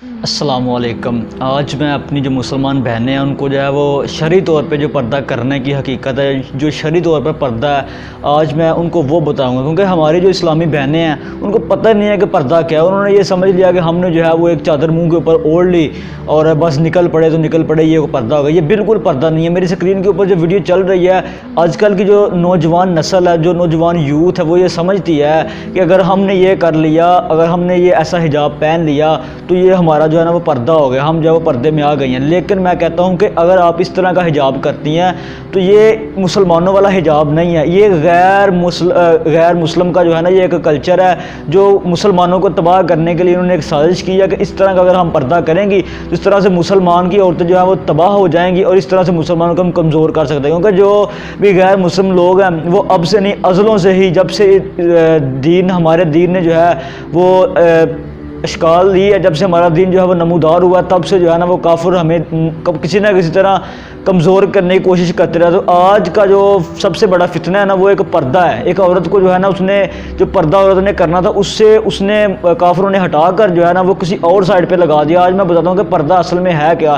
السلام علیکم۔ آج میں اپنی جو مسلمان بہنیں ہیں ان کو جو ہے وہ شرعی طور پہ جو پردہ کرنے کی حقیقت ہے، جو شرعی طور پر پردہ ہے، آج میں ان کو وہ بتاؤں گا، کیونکہ ہماری جو اسلامی بہنیں ہیں ان کو پتہ نہیں ہے کہ پردہ کیا ہے۔ انہوں نے یہ سمجھ لیا کہ ہم نے جو ہے وہ ایک چادر منہ کے اوپر اوڑھ لی اور بس نکل پڑے تو نکل پڑے، یہ پردہ ہوگا۔ یہ بالکل پردہ نہیں ہے۔ میری اسکرین کے اوپر جو ویڈیو چل رہی ہے، آج کل کی جو نوجوان نسل ہے، جو نوجوان یوتھ ہے، وہ یہ سمجھتی ہے کہ اگر ہم نے یہ کر لیا، اگر ہم نے یہ ایسا حجاب پہن لیا تو یہ ہمارا جو ہے نا وہ پردہ ہو گیا، ہم جو ہے وہ پردے میں آ گئی ہیں۔ لیکن میں کہتا ہوں کہ اگر آپ اس طرح کا حجاب کرتی ہیں تو یہ مسلمانوں والا حجاب نہیں ہے، یہ غیر مسلم کا جو ہے نا یہ ایک کلچر ہے جو مسلمانوں کو تباہ کرنے کے لیے انہوں نے ایک سازش کی ہے کہ اس طرح کا اگر ہم پردہ کریں گی تو اس طرح سے مسلمان کی عورتیں جو ہیں وہ تباہ ہو جائیں گی اور اس طرح سے مسلمانوں کو ہم کمزور کر سکتے ہیں۔ کیونکہ جو بھی غیر مسلم لوگ ہیں وہ اب سے نہیں، ازلوں سے ہی، جب سے ہمارے دین نے جو ہے وہ اشکال لی ہے، جب سے ہمارا دین جو ہے وہ نمودار ہوا، تب سے جو ہے نا وہ کافر ہمیں کسی نہ کسی طرح کمزور کرنے کی کوشش کرتے رہے۔ تو آج کا جو سب سے بڑا فتنہ ہے نا وہ ایک پردہ ہے۔ ایک عورت کو جو ہے نا اس نے جو پردہ عورت نے کرنا تھا اس نے کافروں نے ہٹا کر جو ہے نا وہ کسی اور سائڈ پہ لگا دیا۔ آج میں بتاتا ہوں کہ پردہ اصل میں ہے کیا۔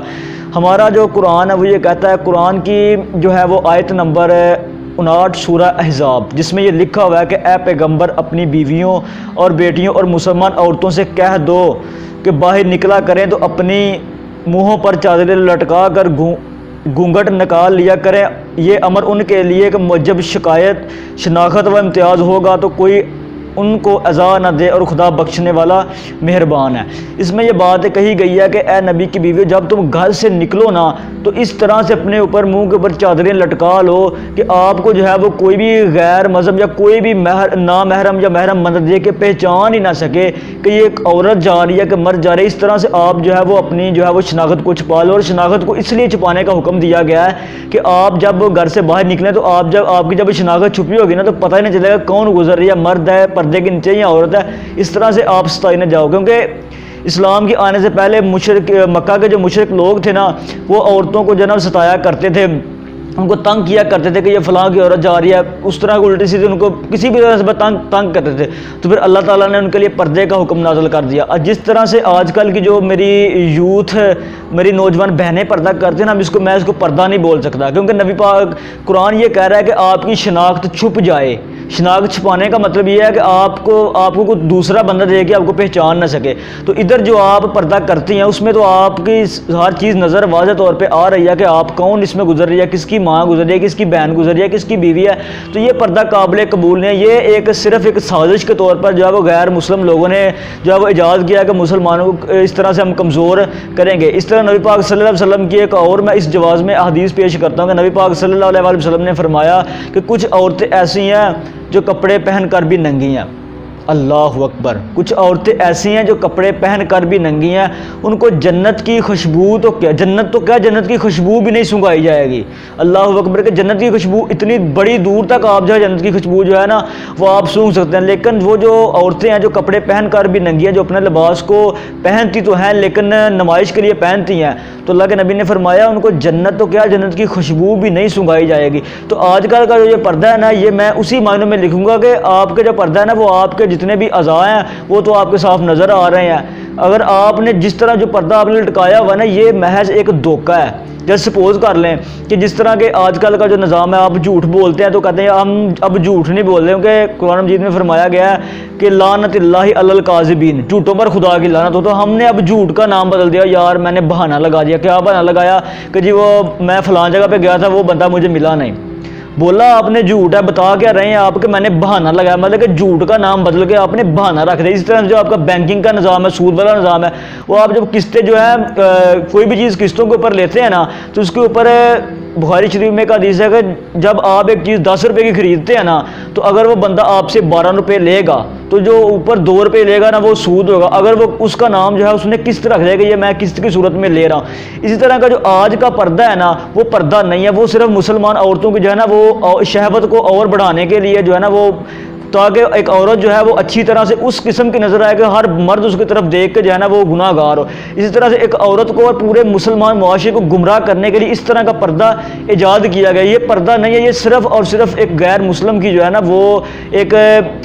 ہمارا جو قرآن ہے وہ یہ کہتا ہے، قرآن کی جو ہے وہ آیت نمبر 59 سورہ احزاب، جس میں یہ لکھا ہوا ہے کہ اے پیغمبر اپنی بیویوں اور بیٹیوں اور مسلمان عورتوں سے کہہ دو کہ باہر نکلا کریں تو اپنی منہوں پر چادریں لٹکا کر گھونگھٹ نکال لیا کریں۔ یہ امر ان کے لیے کہ جب شناخت و امتیاز ہوگا تو کوئی ان کو عزا نہ دے اور خدا بخشنے والا مہربان ہے۔ اس میں یہ بات کہی گئی ہے کہ اے نبی کی بیوی، جب تم گھر سے نکلو نا تو اس طرح سے اپنے اوپر منہ کے اوپر چادریں لٹکا لو کہ آپ کو جو ہے وہ کوئی بھی غیر مذہب یا کوئی بھی نامحرم یا محرم بندہ دیکھ کے پہچان ہی نہ سکے کہ یہ ایک عورت جا رہی ہے کہ مرد جا رہی ہے۔ اس طرح سے آپ جو ہے وہ اپنی جو ہے وہ شناخت کو چھپا لو، اور شناخت کو اس لیے چھپانے کا حکم دیا گیا ہے کہ آپ جب گھر سے باہر نکلیں تو آپ کی جب شناخت چھپی ہوگی نا تو پتہ ہی نہیں چلے گا کون گزر رہی ہے، مرد ہے پردے کے نیچے یا عورت ہے۔ اس طرح سے آپ ستائی نہ جاؤ، کیونکہ اسلام کے آنے سے پہلے مکہ کے جو مشرک لوگ تھے نا وہ عورتوں کو جو ہے نا ستایا کرتے تھے، ان کو تنگ کیا کرتے تھے کہ یہ فلاں کی عورت جا رہی ہے، اس طرح کو الٹی سیدھی ان کو کسی بھی طرح سے تنگ کرتے تھے۔ تو پھر اللہ تعالیٰ نے ان کے لیے پردے کا حکم نازل کر دیا۔ جس طرح سے آج کل کی جو میری یوتھ، میری نوجوان بہنیں پردہ کرتے ہیں نا، میں اس کو پردہ نہیں بول سکتا، کیونکہ نبی پاک قرآن یہ کہہ رہا ہے کہ آپ کی شناخت چھپ جائے۔ شناخت چھپانے کا مطلب یہ ہے کہ آپ کو کوئی دوسرا بندہ دے کے آپ کو پہچان نہ سکے۔ تو ادھر جو آپ پردہ کرتی ہیں اس میں تو آپ کی ہر چیز نظر واضح طور پہ آ رہی ہے کہ آپ کون اس میں گزر رہی ہے، کس کی ماں گزر رہی ہے، کس کی بہن گزر رہی ہے، کس کی بیوی ہے۔ تو یہ پردہ قابل قبول نہیں ہے۔ یہ صرف ایک سازش کے طور پر جو ہے وہ غیر مسلم لوگوں نے جو ہے وہ ایجاد کیا ہے کہ مسلمانوں کو اس طرح سے ہم کمزور کریں گے۔ اس طرح نبی پاک صلی اللہ علیہ وسلم کی ایک اور میں اس جواز میں احادیث پیش کرتا ہوں کہ نبی پاک صلی اللہ علیہ وسلم نے فرمایا کہ کچھ عورتیں ایسی ہیں جو کپڑے پہن کر بھی ننگی ہیں۔ اللہ اکبر۔ کچھ عورتیں ایسی ہیں جو کپڑے پہن کر بھی ننگی ہیں، ان کو جنت کی خوشبو تو کیا، جنت کی خوشبو بھی نہیں سونگھائی جائے گی۔ اللہ اکبر کہ جنت کی خوشبو اتنی بڑی دور تک آپ جو ہے جنت کی خوشبو جو ہے نا وہ آپ سونگھ سکتے ہیں۔ لیکن وہ جو عورتیں ہیں جو کپڑے پہن کر بھی ننگی ہیں، جو اپنے لباس کو پہنتی تو ہیں لیکن نمائش کے لیے پہنتی ہیں، تو اللہ کے نبی نے فرمایا ان کو جنت تو کیا، جنت کی خوشبو بھی نہیں سونگھائی جائے گی۔ تو آج کل کا جو یہ پردہ ہے نا، یہ میں اسی معنوں میں لکھوں گا کہ آپ کے جو پردہ ہے نا وہ آپ کے جتنے بھی اعضاء ہیں وہ تو آپ کے صاف نظر آ رہے ہیں۔ اگر آپ نے جس طرح جو پردہ آپ نے لٹکایا ہوا نا، یہ محض ایک دھوکہ ہے۔ جیسے سپوز کر لیں کہ جس طرح کے آج کل کا جو نظام ہے، آپ جھوٹ بولتے ہیں تو کہتے ہیں ہم اب جھوٹ نہیں بول رہے، کیونکہ قرآن مجید میں فرمایا گیا ہے کہ لعنت اللہ علی الکاذبین، جھوٹوں پر خدا کی لعنت ہو۔ تو ہم نے اب جھوٹ کا نام بدل دیا، یار میں نے بہانہ لگا دیا۔ کیا بہانہ لگایا کہ جی وہ میں فلاں جگہ پہ گیا تھا، وہ بندہ مجھے ملا نہیں۔ بولا آپ نے جھوٹ ہے، بتا کیا رہے ہیں آپ کہ میں نے بہانہ لگایا، مطلب کہ جھوٹ کا نام بدل کے آپ نے بہانہ رکھ دیا۔ اس طرح جو آپ کا بینکنگ کا نظام ہے، سود والا نظام ہے، وہ آپ جب قسطیں جو ہے کوئی بھی چیز قسطوں کے اوپر لیتے ہیں نا تو اس کے اوپر بخاری شریف میں ایک حدیث ہے کہ جب آپ ایک چیز 10 روپے کی خریدتے ہیں نا تو اگر وہ بندہ آپ سے 12 روپے لے گا تو جو اوپر 2 روپے لے گا نا وہ سود ہوگا۔ اگر وہ اس کا نام جو ہے اس نے قسط رکھ دیا کہ یہ میں قسط کی صورت میں لے رہا ہوں۔ اسی طرح کا جو آج کا پردہ ہے نا وہ پردہ نہیں ہے، وہ صرف مسلمان عورتوں کی جو ہے نا وہ شہوت کو اور بڑھانے کے لیے جو ہے نا وہ تاکہ ایک عورت جو ہے وہ اچھی طرح سے اس قسم کی نظر آئے کہ ہر مرد اس کی طرف دیکھ کے جو ہے نا وہ گناہ گار ہو. اسی طرح سے ایک عورت کو اور پورے مسلمان معاشرے کو گمراہ کرنے کے لیے اس طرح کا پردہ ایجاد کیا گیا. یہ پردہ نہیں ہے, یہ صرف اور صرف ایک غیر مسلم کی جو ہے نا وہ ایک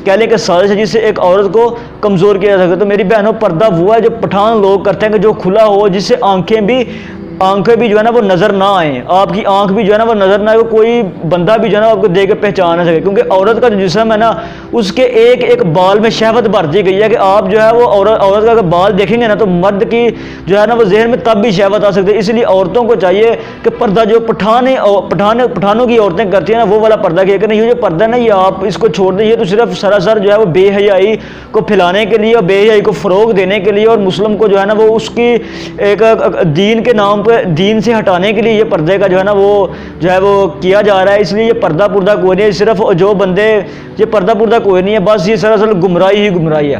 کہہ لیں کہ سازش ہے جس سے ایک عورت کو کمزور کیا جا سکتا ہے. تو میری بہنوں, پردہ وہ ہے جو پٹھان لوگ کرتے ہیں کہ جو کھلا ہو, جس سے آنکھیں بھی جو ہے نا وہ نظر نہ آئیں, آپ کی آنکھ بھی جو ہے نا وہ نظر نہ آئے, کوئی بندہ بھی جو ہے نا آپ کو دیکھ کے پہچان نہ سکے. کیونکہ عورت کا جو جسم ہے نا اس کے ایک ایک بال میں شہوت بھر دی گئی ہے کہ آپ جو ہے وہ عورت کا اگر بال دیکھیں گے نا تو مرد کی جو ہے نا وہ ذہن میں تب بھی شہوت آ سکتی ہے. اس لیے عورتوں کو چاہیے کہ پردہ جو پٹھانوں کی عورتیں کرتی ہیں نا وہ والا پردہ کیا کریں. یہ جو پردہ نا یہ آپ اس کو چھوڑ دیں, یہ تو صرف سراسر جو ہے وہ بے حیائی کو پھیلانے کے لیے اور بے حیائی کو فروغ دینے کے لیے اور مسلم کو جو ہے نا وہ اس کی ایک دین کے نام پہ دین سے ہٹانے کے لیے یہ پردے کا جو ہے نا وہ جو ہے وہ کیا جا رہا ہے. اس لیے یہ پردہ کوئی نہیں ہے, صرف جو بندے یہ پردہ کوئی نہیں ہے, بس یہ سراسر گمراہی ہی گمراہی ہے.